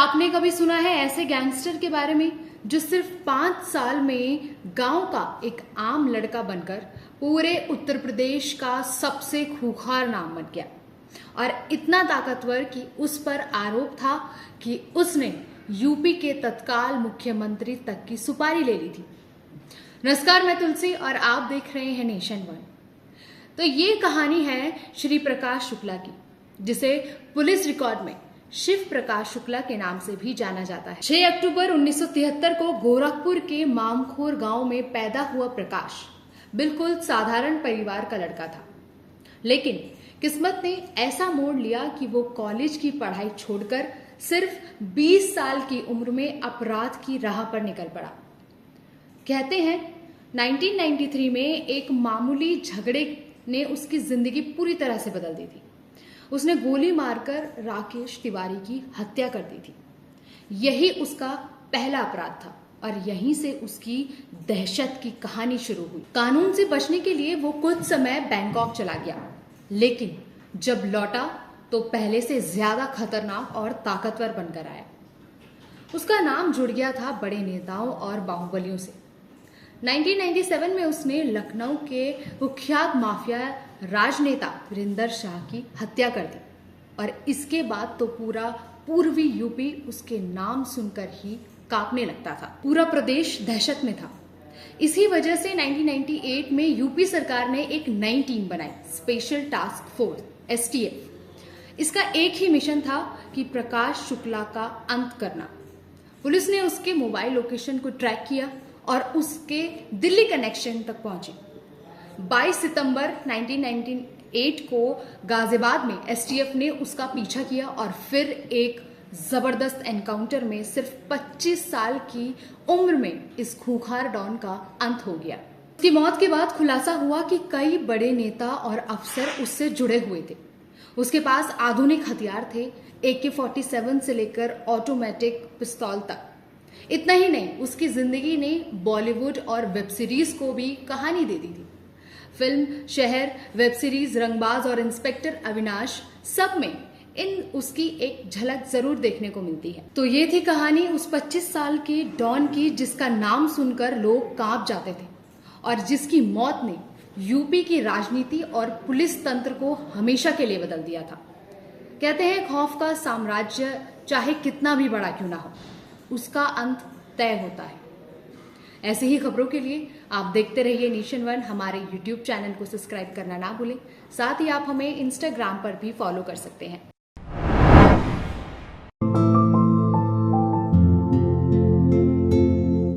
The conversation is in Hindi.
आपने कभी सुना है ऐसे गैंगस्टर के बारे में जो सिर्फ 5 साल में गांव का एक आम लड़का बनकर पूरे उत्तर प्रदेश का सबसे खूंखार नाम बन गया और इतना ताकतवर कि उस पर आरोप था कि उसने यूपी के तत्काल मुख्यमंत्री तक की सुपारी ले ली थी। नमस्कार, मैं तुलसी और आप देख रहे हैं नेशन वन। तो ये कहानी है श्री प्रकाश शुक्ला की, जिसे पुलिस रिकॉर्ड में शिव प्रकाश शुक्ला के नाम से भी जाना जाता है। 6 अक्टूबर 1973 को गोरखपुर के मामखोर गांव में पैदा हुआ प्रकाश बिल्कुल साधारण परिवार का लड़का था, लेकिन किस्मत ने ऐसा मोड़ लिया कि वो कॉलेज की पढ़ाई छोड़कर सिर्फ 20 साल की उम्र में अपराध की राह पर निकल पड़ा। कहते हैं 1993 में एक मामूली झगड़े ने उसकी जिंदगी पूरी तरह से बदल दी थी। उसने गोली मारकर राकेश तिवारी की हत्या कर दी थी। यही उसका पहला अपराध था और यहीं से उसकी दहशत की कहानी शुरू हुई। कानून से बचने के लिए वो कुछ समय बैंकॉक चला गया, लेकिन जब लौटा तो पहले से ज्यादा खतरनाक और ताकतवर बनकर आया। उसका नाम जुड़ गया था बड़े नेताओं और बाहुबलियों से। 1997 में उसने लखनऊ के कुख्यात माफिया राजनेता वीरेंद्र शाह की हत्या कर दी और इसके बाद तो पूरा पूर्वी यूपी उसके नाम सुनकर ही कांपने लगता था। पूरा प्रदेश दहशत में था। इसी वजह से 1998 में यूपी सरकार ने एक नई टीम बनाई, स्पेशल टास्क फोर्स STF। इसका एक ही मिशन था कि प्रकाश शुक्ला का अंत करना। पुलिस ने उसके मोबाइल लोकेशन को ट्रैक किया और उसके दिल्ली कनेक्शन तक पहुंची। 22 सितंबर 1998 को गाजियाबाद में STF ने उसका पीछा किया और फिर एक जबरदस्त एनकाउंटर में सिर्फ 25 साल की उम्र में इस खूंखार डॉन का अंत हो गया। उसकी मौत के बाद खुलासा हुआ कि कई बड़े नेता और अफसर उससे जुड़े हुए थे। उसके पास आधुनिक हथियार थे, AK-47 से लेकर ऑटोमेटिक पिस्तौल तक। इतना ही नहीं, उसकी जिंदगी ने बॉलीवुड और वेब सीरीज को भी कहानी दे दी थी। फिल्म शहर, वेब सीरीज रंगबाज और इंस्पेक्टर अविनाश, सब में उसकी एक झलक जरूर देखने को मिलती है। तो ये थी कहानी उस 25 साल के डॉन की, जिसका नाम सुनकर लोग कांप जाते थे और जिसकी मौत ने यूपी की राजनीति और पुलिस तंत्र को हमेशा के लिए बदल दिया था। कहते हैं खौफ का साम्राज्य चाहे कितना भी बड़ा क्यों ना हो, उसका अंत तय होता है। ऐसे ही खबरों के लिए आप देखते रहिए नेशन वन। हमारे YouTube चैनल को सब्सक्राइब करना ना भूलें। साथ ही आप हमें Instagram पर भी फॉलो कर सकते हैं।